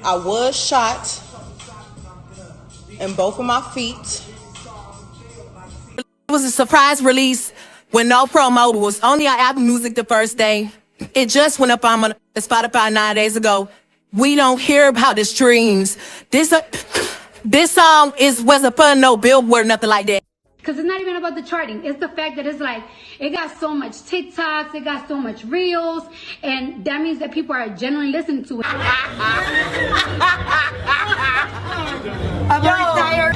I was shot in both of my feet. It was a surprise release with no promo. It was only on Apple Music the first day. It just went up on Spotify 9 days ago. We don't hear about the streams. This song wasn't for no Billboard, nothing like that. Because it's not even about the charting. It's the fact that it's like, it got so much TikToks, it got so much Reels, and that means that people are genuinely listening to it. I'm very tired.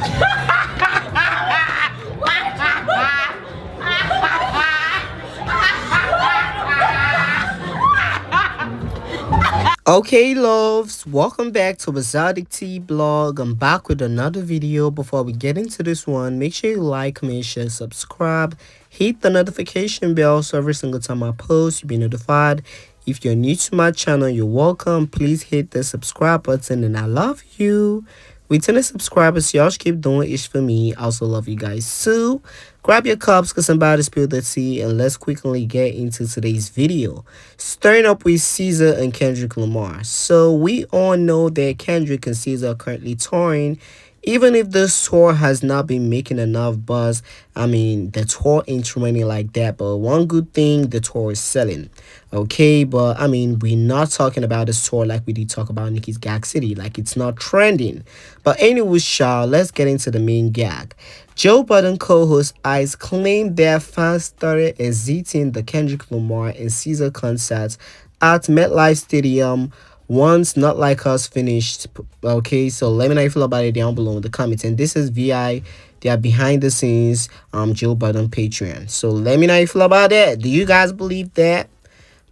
Okay, loves, welcome back to Exoticteablog. I'm back with another video. Before we get into this one, make sure you like, comment, share, subscribe, hit the notification bell so every single time I post you'll be notified. If you're new to my channel, you're welcome. Please hit the subscribe button and I love you. Returning subscribers, y'all keep doing it for me. I also love you guys too. Grab your cups because I'm about to spill the tea, and let's quickly get into today's video. Starting up with SZA and Kendrick Lamar. So we all know that Kendrick and SZA are currently touring. Even if this tour has not been making enough buzz, I mean, the tour ain't trending like that. But one good thing, the tour is selling. Okay, but I mean, we're not talking about this tour like we did talk about Nicki's Gag City. Like, it's not trending. But anyways, y'all, let's get into the main gag. Joe Budden co-host Ice claimed their fans started exiting the Kendrick Lamar and SZA concerts at MetLife Stadium once Not Like Us finished. Okay, so let me know how you feel about it down below in the comments. And this is VI, they are behind the scenes Joe Budden Patreon. So let me know how you feel about that. Do you guys believe that?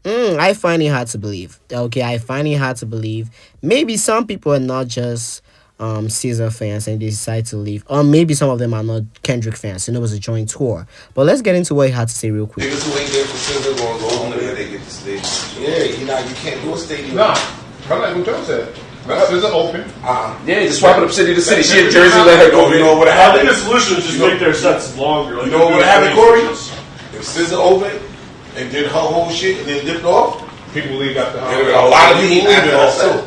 I find it hard to believe. Okay, I find it hard to believe. Maybe some people are not just SZA fans and they decide to leave, or maybe some of them are not Kendrick fans and it was a joint tour. But let's get into what he had to say real quick. Niggas who ain't there for SZA gonna go home and they get the stadium. Yeah, you can't do a stadium. Nah, I'm like what Joe said. SZA open. Yeah, just swap it up city to city. She in Jersey, let her go. You know what happened? I think the solution is just make their sets longer. You know what happened, Corey? If SZA opened and did her whole shit and then dipped off, people leave after her. A lot of people leave after too.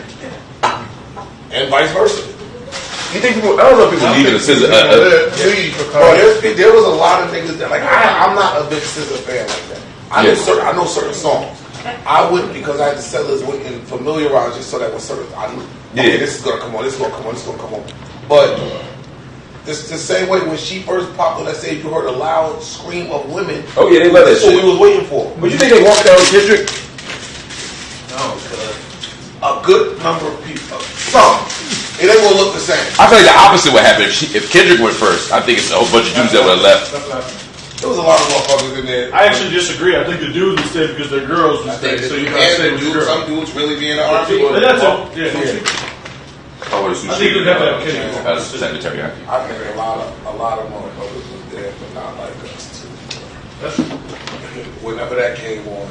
And vice versa. You think people? I don't know if people leaving a SZA. There was a lot of niggas that I'm not a big SZA fan like that. I know certain songs. I wouldn't because I had to settle this with and familiarize just so that when certain this is gonna come on, this is gonna come on, this is gonna come on. But it's the same way when she first popped on that stage, you heard a loud scream of women. Oh yeah, they love that shit. That's what we was waiting for. But you think they walked down Kendrick? No, a good number of people. Some. It ain't gonna look the same. I feel like the opposite would happen if Kendrick went first. I think it's a whole bunch of dudes that would have left. There was a lot of motherfuckers in there. I actually disagree. I think the dudes would stay because their girls would stay. So you gotta stay with the girls. Some dudes really be in the R&B. But that's all. Yeah. I think you'd have to have Kendrick as secretary. I think a lot of motherfuckers was there, but not like us too. Whenever that came on,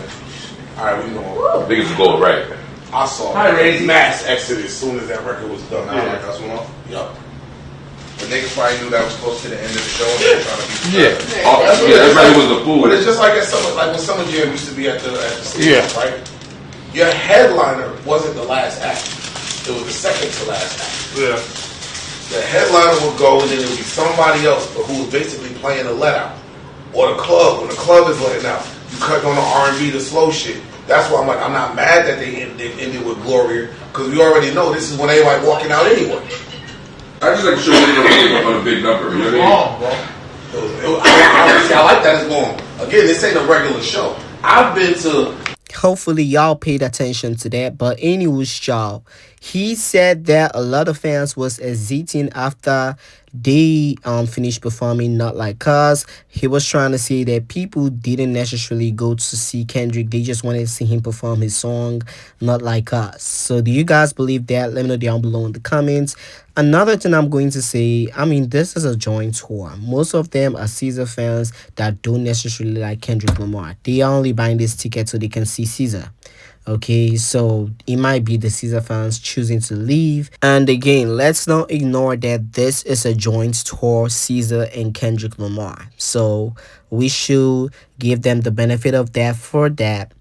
all right, we know. Niggas was going right. I saw mass exodus as soon as that record was done. Like us went off. Yup. But niggas probably knew that was close to the end of the show. And they were trying to be everybody was a fool. But it's just like when Summer Jam used to be at the stadium, right? Your headliner wasn't the last act; it was the second to last act. Yeah. The headliner would go, and then it would be somebody else, but who was basically playing the let out, or the club. When the club is letting out, you cut on the R&B, the slow shit. That's why I'm not mad that they ended with Gloria, because we already know this is when everybody walking out anyway. I just like to show you on a big number. You know what I mean? I like that it's long. Again, this ain't a regular show. I've been to... Hopefully y'all paid attention to that. But anyways, y'all, he said that a lot of fans was exiting after they finished performing Not Like Us. He was trying to say that people didn't necessarily go to see Kendrick. They just wanted to see him perform his song Not Like Us. So do you guys believe that? Let me know down below in the comments. Another thing I'm going to say, I mean, this is a joint tour. Most of them are SZA fans that don't necessarily like Kendrick Lamar. They are only buying this ticket so they can see SZA. Okay, so it might be the SZA fans choosing to leave. And again, let's not ignore that this is a joint tour, SZA and Kendrick Lamar. So we should give them the benefit of that for that.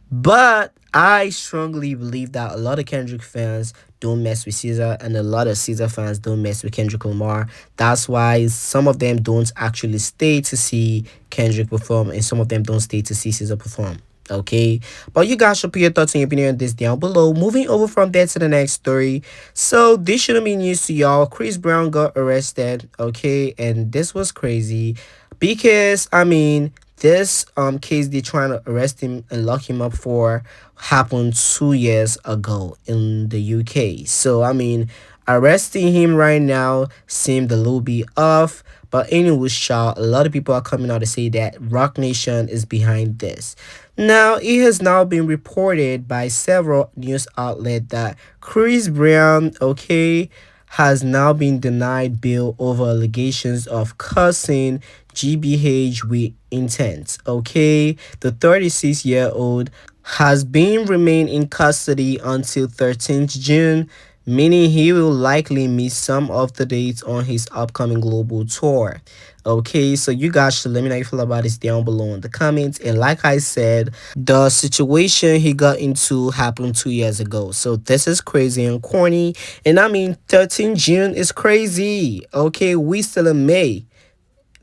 But I strongly believe that a lot of Kendrick fans don't mess with SZA, and a lot of SZA fans don't mess with Kendrick Lamar. That's why some of them don't actually stay to see Kendrick perform, and some of them don't stay to see SZA perform. Okay, but you guys should put your thoughts and your opinion on this down below. Moving over from there to the next story. So this shouldn't be news to y'all. Chrisbrown got arrested. Okay, and this was crazy because I mean this case they're trying to arrest him and lock him up for happened 2 years ago in the UK. So I mean arresting him right now seemed a little bit off. But anyway, a lot of people are coming out to say that Rock Nation is behind this. Now, it has now been reported by several news outlets that Chrisbrown, okay, has now been denied bail over allegations of cussing GBH with intent. Okay, the 36-year-old has been remained in custody until 13th June, meaning he will likely miss some of the dates on his upcoming global tour. Okay, so you guys should let me know how you feel about this down below in the comments. And like I said, the situation he got into happened 2 years ago. So this is crazy and corny. And I mean, 13 June is crazy. Okay, we still in May.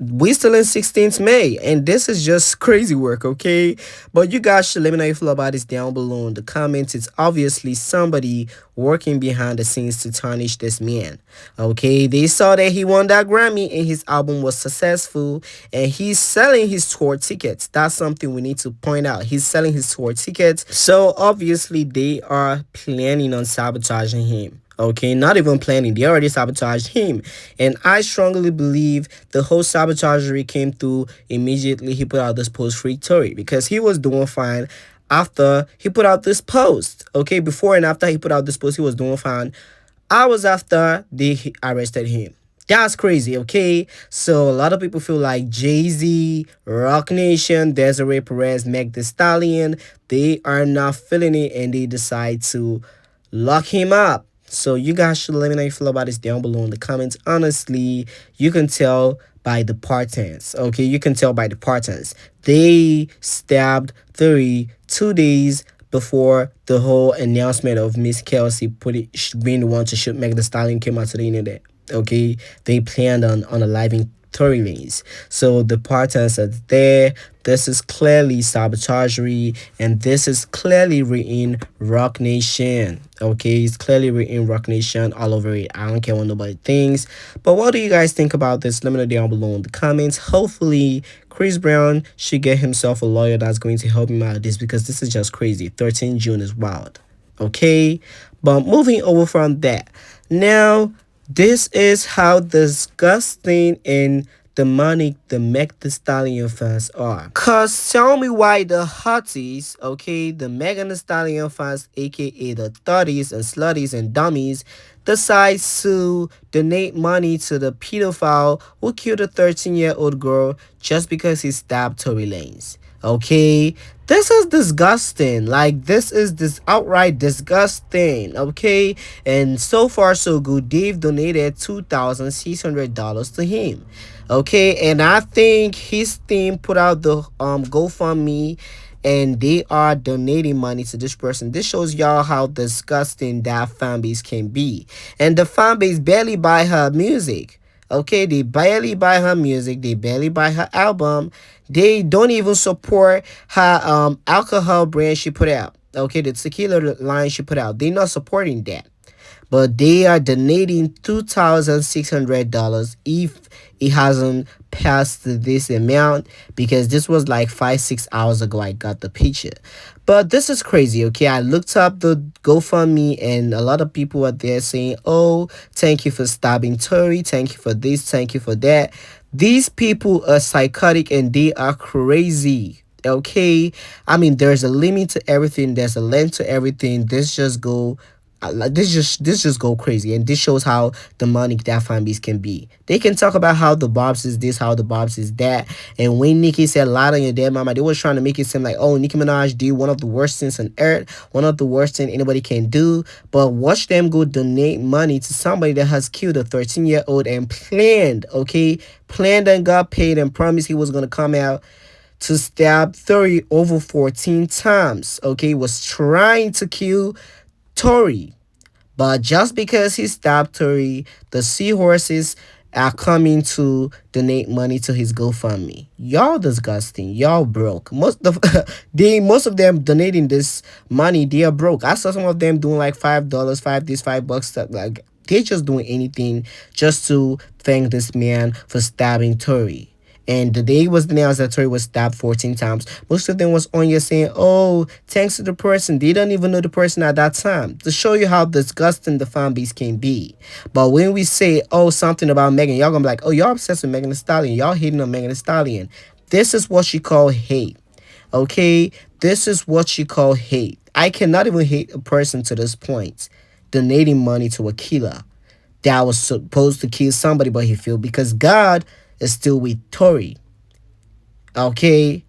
We still in 16th May, and this is just crazy work, okay? But you guys should let me know how you feel about this down below in the comments. It's obviously somebody working behind the scenes to tarnish this man, okay? They saw that he won that Grammy and his album was successful, and he's selling his tour tickets. That's something we need to point out. He's selling his tour tickets, so obviously they are planning on sabotaging him. Okay, not even planning. They already sabotaged him. And I strongly believe the whole sabotagery came through immediately he put out this post free Tory, because he was doing fine after he put out this post. Okay, before and after he put out this post, he was doing fine. Hours after they arrested him. That's crazy, okay? So a lot of people feel like Jay-Z, Rock Nation, Desiree Perez, Meg Thee Stallion, they are not feeling it and they decide to lock him up. So you guys should let me know how you feel about this down below in the comments. Honestly, you can tell by the partners. Okay, you can tell by the partners. They stabbed 2 days before the whole announcement of Miss Kelsey being the one to shoot Meg Thee Stallion came out to the internet. Okay, they planned on alive Tory lanes. So the partners are there. This is clearly sabotagery, and this is clearly written Rock Nation. Okay, it's clearly written Rock Nation all over it. I don't care what nobody thinks. But what do you guys think about this? Let me know down below in the comments. Hopefully Chrisbrown should get himself a lawyer that's going to help him out of this, because this is just crazy. 13 June is wild. Okay, but moving over from that, now this is how disgusting and demonic the Meg Thee Stallion fans are. Cause tell me why the hotties, okay, the Megan Thee Stallion fans, aka the thotties and slutties and dummies, decides to donate money to the pedophile who killed a 13-year-old girl just because he stabbed Tory Lanez. Okay, this is disgusting. Like, this is this outright disgusting. Okay, and so far so good. They've donated $2,600 to him. Okay, and I think his team put out the GoFundMe, and they are donating money to this person. This shows y'all how disgusting that fan base can be. And the fan base barely buy her music. Okay, they barely buy her music. They barely buy her album. They don't even support her alcohol brand she put out. Okay, the tequila line she put out. They're not supporting that. But they are donating $2,600 if it hasn't passed this amount, because this was like 5-6 hours ago I got the picture. But this is crazy. Okay, I looked up the GoFundMe and a lot of people are there saying, oh, thank you for stabbing Tory, thank you for this, thank you for that. These people are psychotic and they are crazy. Okay, I mean, there's a limit to everything, there's a length to everything. This just go crazy, and this shows how demonic that fan base can be. They can talk about how the Bobs is this, how the Bobs is that, and when Nicki said "Lie on your dead mama," they was trying to make it seem like, oh, Nicki Minaj did one of the worst things on earth, one of the worst things anybody can do. But watch them go donate money to somebody that has killed a 13-year-old and planned and got paid and promised he was gonna come out to stab 30 over 14 times. Okay, was trying to kill Tory, But just because he stopped Tory, the seahorses are coming to donate money to his GoFundMe. Y'all disgusting. Y'all broke. Most of them donating this money, they are broke. I saw some of them doing like $5, $5 stuff. Like they just doing anything just to thank this man for stabbing Tory. And the day was announced that Tory was stabbed 14 times. Most of them was on here saying, oh, thanks to the person. They don't even know the person at that time. To show you how disgusting the fan base can be. But when we say, oh, something about Megan, y'all gonna be like, oh, y'all obsessed with Megan Thee Stallion. Y'all hating on Megan Thee Stallion. This is what you call hate. Okay? This is what you call hate. I cannot even hate a person to this point. Donating money to a killer that was supposed to kill somebody, but he failed because God is still with Tory. Okay?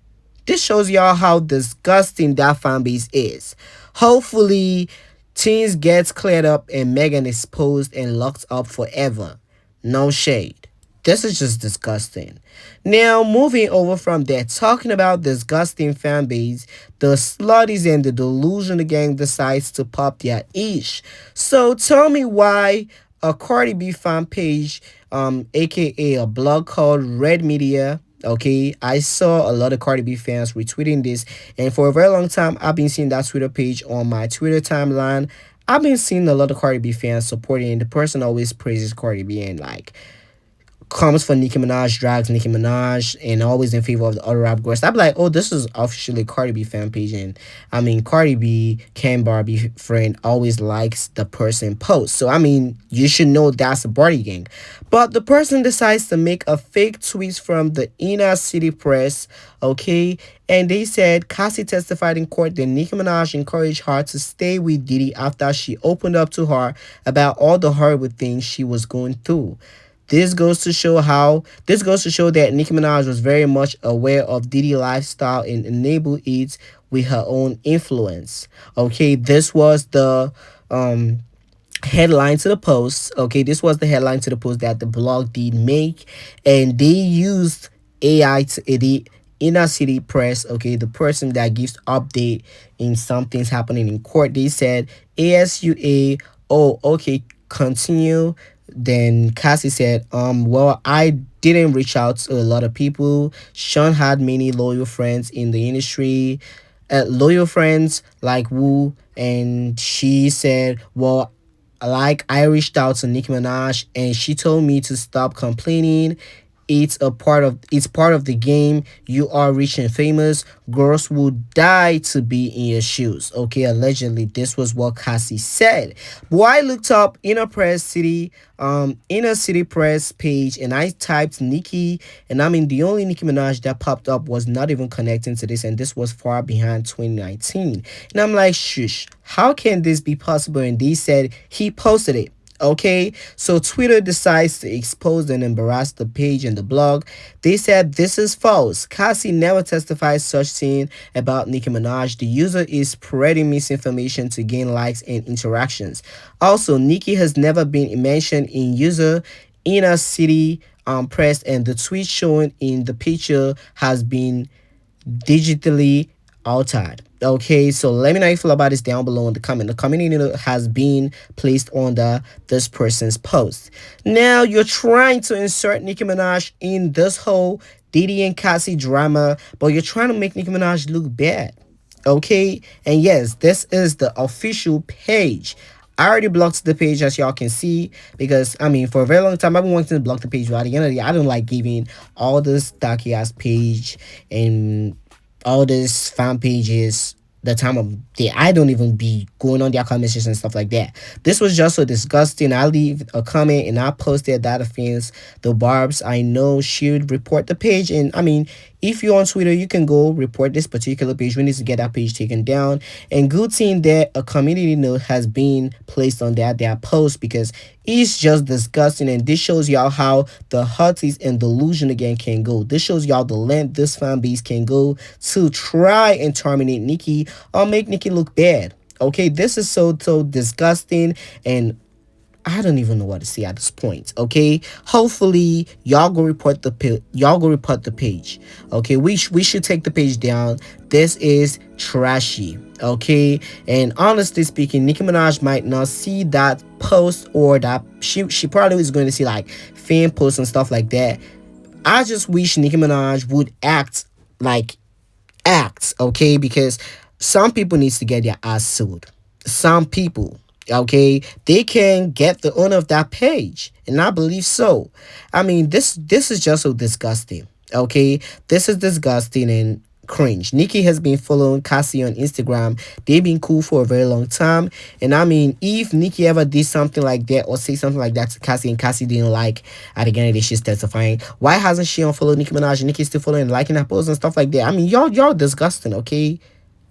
This shows y'all how disgusting that fan base is. Hopefully, things gets cleared up and Megan is exposed and locked up forever. No shade. This is just disgusting. Now, moving over from there, talking about disgusting fan base, the slutties and the delusional gang decides to pop their ish. So tell me why a CardiB fan page, aka a blog called Red Media. Okay, I saw a lot of CardiB fans retweeting this, and for a very long time, I've been seeing that Twitter page on my Twitter timeline. I've been seeing a lot of CardiB fans supporting, and the person always praises CardiB and like comes for Nicki Minaj, drags Nicki Minaj, and always in favor of the other rap girls. I'm like, oh, this is officially CardiB fan page, and I mean, CardiB, Ken Barbie friend, always likes the person post. So I mean, you should know that's a party gang. But the person decides to make a fake tweet from the inner city press, okay, and they said Cassie testified in court that Nicki Minaj encouraged her to stay with Diddy after she opened up to her about all the horrible things she was going through. This goes to show that Nicki Minaj was very much aware of Diddy lifestyle and enabled it with her own influence. Okay, this was the headline to the post. Okay, this was the headline to the post that the blog did make, and they used AI to edit inner city press. Okay, the person that gives update in something's happening in court. They said ASUA. Oh, okay, continue. Then Cassie said, well, I didn't reach out to a lot of people. Sean had many loyal friends in the industry, loyal friends like Wu. And she said, well, like I reached out to Nicki Minaj and she told me to stop complaining. It's part of the game. You are rich and famous. Girls will die to be in your shoes. Okay, allegedly, this was what Cassie said. But I looked up inner city press page, and I typed Nicki, and I mean the only Nicki Minaj that popped up was not even connecting to this, and this was far behind 2019. And I'm like, shush, how can this be possible? And they said he posted it. Okay, so Twitter decides to expose and embarrass the page and the blog. They said this is false. Cassie never testified such thing about Nicki Minaj. The user is spreading misinformation to gain likes and interactions. Also, Nicki has never been mentioned in user inner city press, and the tweet shown in the picture has been digitally altered. Okay, so let me know how you feel about this down below in the comment. The community has been placed under this person's post. Now you're trying to insert Nicki Minaj in this whole Diddy and Cassie drama, but you're trying to make Nicki Minaj look bad. Okay, and yes, this is the official page. I already blocked the page, as y'all can see, because I mean for a very long time I've been wanting to block the page, but at the end of the day, I don't like giving all this stocky ass page and all these fan pages the time of day. I don't even be going on their comments and stuff like that. This was just so disgusting. I leave a comment and I posted that offense. The Barbs, I know, should report the page. And I mean, if you're on Twitter, you can go report this particular page. We need to get that page taken down. And good thing that a community note has been placed on their post, because it's just disgusting. And this shows y'all how the hotties and delusion again can go. This shows y'all the length this fan base can go to try and terminate Nicki or make Nicki look bad. Okay, this is so disgusting, and I don't even know what to say at this point. Okay, hopefully y'all go report the page. Okay, we should take the page down. This is trashy. Okay, and honestly speaking, Nicki Minaj might not see that post, or that she probably is going to see like fan posts and stuff like that. I just wish Nicki Minaj would act, okay, because some people needs to get their ass sued. Some people, okay, they can get the owner of that page, and I believe so. I mean, this is just so disgusting. Okay, this is disgusting and cringe. Nicki has been following Cassie on Instagram. They've been cool for a very long time, and I mean, if Nicki ever did something like that or say something like that to Cassie, and Cassie didn't like, at the end of the day, she's testifying, why hasn't she unfollowed Nicki Minaj, and Nicki's still following and liking her posts and stuff like that? I mean, y'all disgusting. Okay,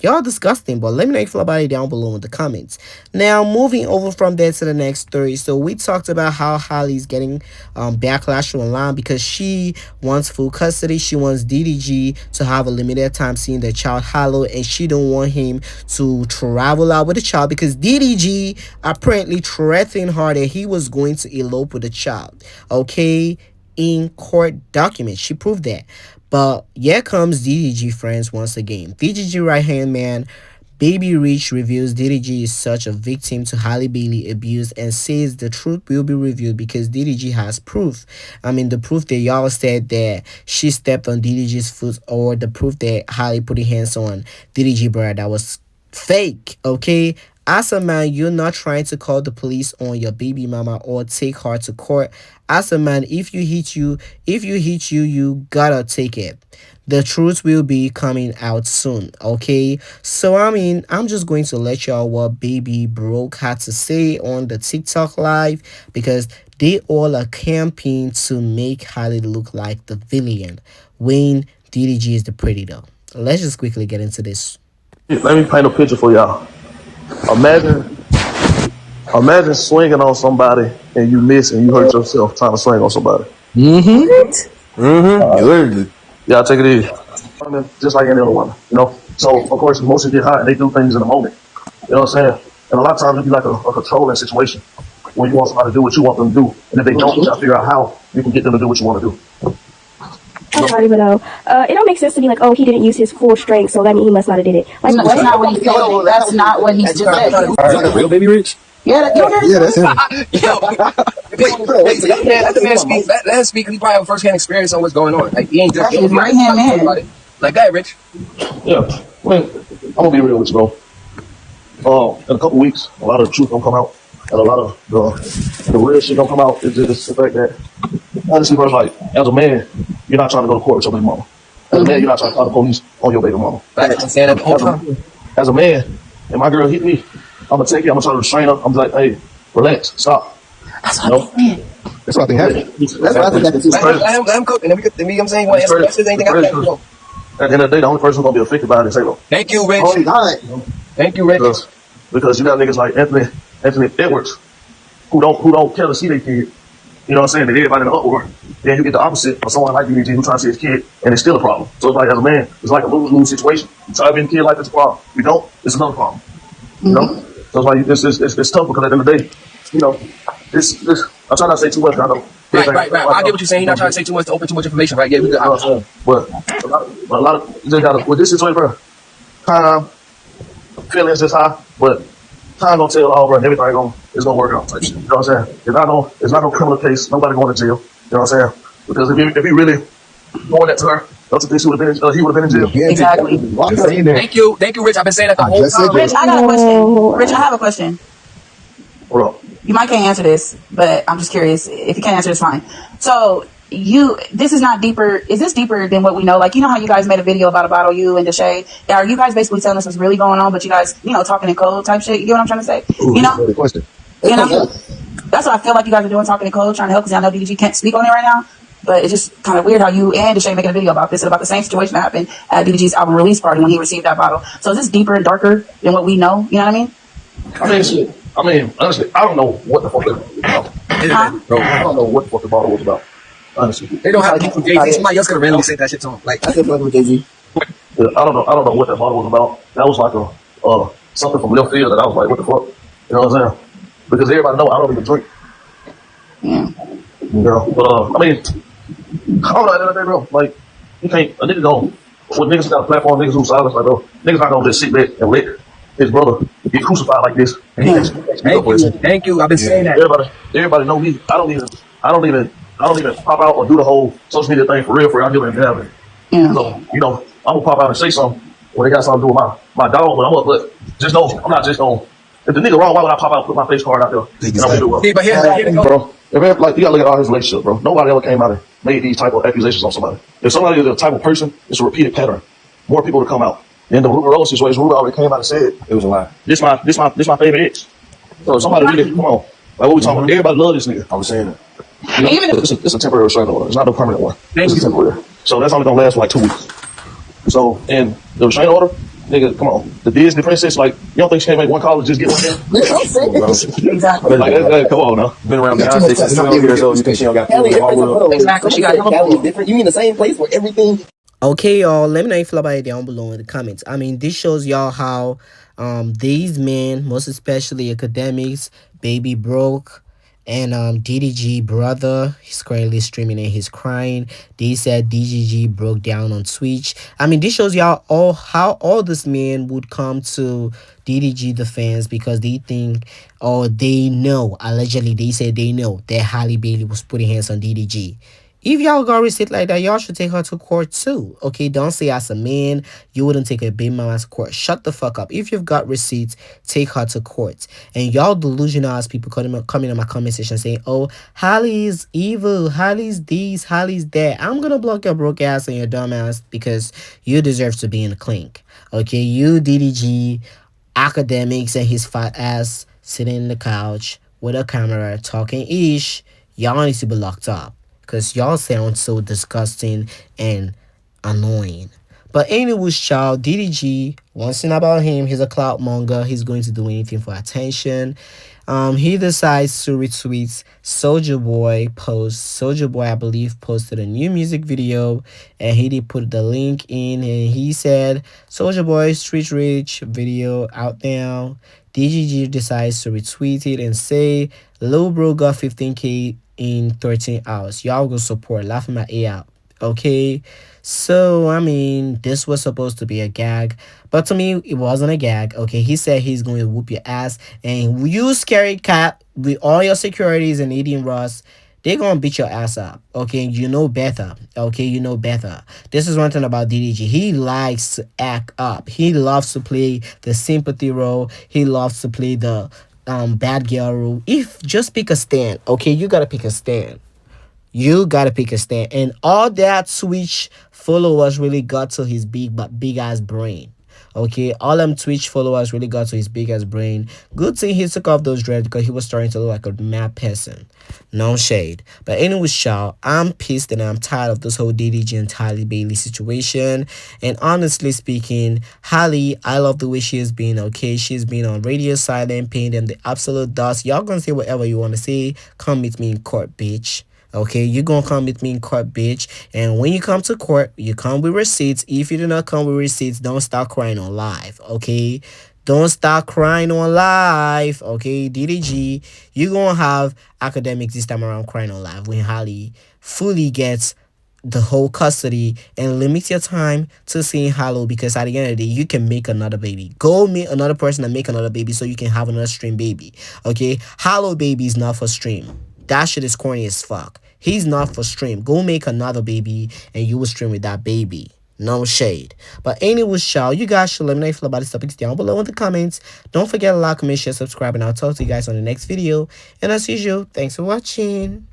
y'all disgusting. But let me know how you feel about it down below in the comments. Now, moving over from there to the next story. So we talked about how Halle's getting backlash online because she wants full custody. She wants DDG to have a limited time seeing the child Halle, and she don't want him to travel out with the child because DDG apparently threatened her that he was going to elope with the child. Okay, in court documents, she proved that. But here comes DDG, friends, once again. DDG right-hand man, Baby Rich, reveals DDG is such a victim to Halle Bailey abuse and says the truth will be revealed because DDG has proof. I mean, the proof that y'all said that she stepped on DDG's foot, or the proof that Halle put her hands on DDG, bro, that was fake, okay? As a man, you're not trying to call the police on your baby mama or take her to court. As a man, if you hit you, you gotta take it. The truth will be coming out soon, okay? So, I mean, I'm just going to let y'all what Baby Broke had to say on the TikTok live, because they all are camping to make Halle look like the villain when DDG is the pretty though. Let's just quickly get into this. Let me paint a picture for y'all. Imagine swinging on somebody and you miss and you hurt yourself trying to swing on somebody. Y'all take it easy. Just like any other woman, you know. So of course emotions get high and they do things in the moment. You know what I'm saying? And a lot of times it be like a controlling situation when you want somebody to do what you want them to do, and if they don't, you gotta figure out how you can get them to do what you want to do. I'm sorry, but it don't make sense to be like, oh, he didn't use his full strength, so that means he must not have did it. Like, that's not what he said. That's not what he just said. Is that real Baby Rich? Yeah, that's him. Wait, so let the man speak. Let him speak. He probably have a first-hand experience on what's going on. Like, he ain't just his right-hand man. Like that, Rich. Yeah, well, I'm gonna be real with you, bro. In a couple weeks, a lot of the truth gonna come out, and a lot of the real shit gonna come out. It's just the fact that, honestly, bro, like, as a man, you're not trying to go to court with your baby mama. As a man, you're not trying to call the police on your baby mama. As a man, and my girl hit me, I'm gonna take it. I'm gonna try to restrain her. I'm like, hey, relax, stop. That's what I think. That's what I think happened. That's what I think happened. Let him cook, and then we I'm saying, what anything else? At the end of the day, the only person who's gonna be affected by it is Halo. Thank you, Rich. Oh, God. Thank you, Rich. Because you got niggas like Anthony Edwards who don't care to see their kid. You know what I'm saying? That everybody in the uproar. Then you get the opposite of someone like DDG who trying to see his kid, and it's still a problem. So it's like, as a man, it's like a lose-lose situation. You try to be a kid like it's a problem. You don't, it's another problem. You know? So it's like, it's tough because at the end of the day, you know, I try not to say too much. I know. Right. I get what you're saying. You're not trying to say too much to open too much information, right? Yeah, we good. But a lot of you just gotta, with this situation, bro, time, feelings is high, but time gonna tell all, bro, and everything is gonna work out. Like, you know what I'm saying? It's not no criminal case. Nobody going to jail. You know what I'm saying? Because if he really doing that to her, don't you think he would have been in jail? Yeah, exactly. Thank you, Rich. I've been saying that the whole time. Rich, I got a question. Rich, I have a question. Hold up. You might can't answer this, but I'm just curious. If you can't answer, it's fine. So this is not deeper. Is this deeper than what we know? Like, you know how you guys made a video about a bottle, you and Deshae? Are you guys basically telling us what's really going on, but you guys, you know, talking in code type shit? You get what I'm trying to say? Ooh, you know? Good question. You know? That's what I feel like you guys are doing, talking in code, trying to help, because I know DDG can't speak on it right now. But it's just kind of weird how you and Deshae making a video about this and about the same situation that happened at DDG's album release party when he received that bottle. So is this deeper and darker than what we know? You know what I mean? I mean, honestly, I don't know what the fuck it was about. I don't know what the fuck the bottle was about. Honestly, they don't have to keep from Jay-Z. Somebody else could have randomly said that shit to him. Like, I could fuck with Jay-Z. Yeah, I don't know what that bottle was about. That was like a something from left field that I was like, what the fuck? You know what I'm saying? Because everybody know I don't even drink. Yeah. Girl, but I mean, I don't know at the end of the day, bro. Like, you can't, a nigga go, when niggas got a platform, niggas who silence, like, bro, niggas not gonna just sit back and let his brother get crucified like this. And he Thank you. I've been saying that. Everybody know me. I don't even pop out or do the whole social media thing for real. I give it having. Yeah. So, you know, I'm gonna pop out and say something when they got something to do with my dog, but just know, I'm not just gonna, if the nigga wrong, why would I pop out and put my face card out there? But here's bro, like, you gotta look at all his relationships, bro. Nobody ever came out and made these type of accusations on somebody. If somebody is the type of person, it's a repeated pattern. More people to come out. In the Ruben Rose situation, Ruben already came out and said it was a lie. This my favorite ex. So if somebody really, come on. Like, what we talking about? Everybody love this nigga. I was saying that. You know, Even if it's a temporary restraining order. It's not a permanent one. It's temporary. So that's only gonna last for like 2 weeks. So, and the restraining order, nigga, come on. The Disney princess, like, you don't think she can't make one call and just get one there? Exactly. Like, come on now. Been around Beyonce since 12 years old. You think she don't got Exactly. She got Cali is different. You in the same place for everything. Okay, y'all, let me know if you feel about it down below in the comments. I mean, this shows y'all how these men, most especially academics, Baby Broke, and DDG brother, he's currently streaming and he's crying. They said DGG broke down on Twitch. I mean, this shows y'all how all these men would come to DDG the fans because they think, or they know, allegedly they said they know that Halle Bailey was putting hands on DDG. If y'all got receipt like that, y'all should take her to court too. Okay, don't say as a man you wouldn't take a baby mama to court. Shut the fuck up. If you've got receipts, take her to court. And y'all delusional ass people coming in my comment section saying, oh, Halle's evil, Halle's this, Halle's that. I'm gonna block your broke ass and your dumb ass because you deserve to be in the clink. Okay, you DDG academics and his fat ass sitting in the couch with a camera talking ish. Y'all need to be locked up. Because y'all sound so disgusting and annoying. But anyways, child, DDG, one thing about him, he's a clout monger. He's going to do anything for attention. He decides to retweet Soulja Boy post. Soulja Boy, I believe, posted a new music video. And he did put the link in. And he said, Soulja Boy Street Rich video out now. DGG decides to retweet it and say, Lil Bro got 15K in 13 hours. Y'all go support, laughing my ear out. Okay, so I mean, this was supposed to be a gag, but to me it wasn't a gag. Okay, he said he's going to whoop your ass, and you scary cat with all your securities and Indian Ross, they're gonna beat your ass up. Okay, you know better. Okay, you know better. This is one thing about DDG. He likes to act up. He loves to play the sympathy role. He loves to play the bad girl rule. If just pick a stand. Okay, you gotta pick a stand. You gotta pick a stand. And all that Twitch followers really got to his big ass brain. Okay, all them Twitch followers really got to his big ass brain. Good thing he took off those dreads because he was starting to look like a mad person. No shade. But anyways, y'all, I'm pissed and I'm tired of this whole DDG and Halle Bailey situation. And honestly speaking, Halle, I love the way she has been. Okay, she's been on radio silent, paying them the absolute dust. Y'all gonna say whatever you want to say. Come meet me in court, bitch. Okay, you gonna come with me in court, bitch. And when you come to court, you come with receipts. If you do not come with receipts, don't start crying on live. Okay, don't start crying on live. Okay, DDG, you gonna have academics this time around crying on live when Halle fully gets the whole custody and limit your time to seeing Halle, because at the end of the day, you can make another baby. Go meet another person and make another baby so you can have another stream baby. Okay, Halle baby is not for stream. That shit is corny as fuck. He's not for stream. Go make another baby and you will stream with that baby. No shade. But anyways, y'all, you guys should let me know if you feel about these topics down below in the comments. Don't forget to like, comment, share, subscribe, and I'll talk to you guys on the next video. And as usual, thanks for watching.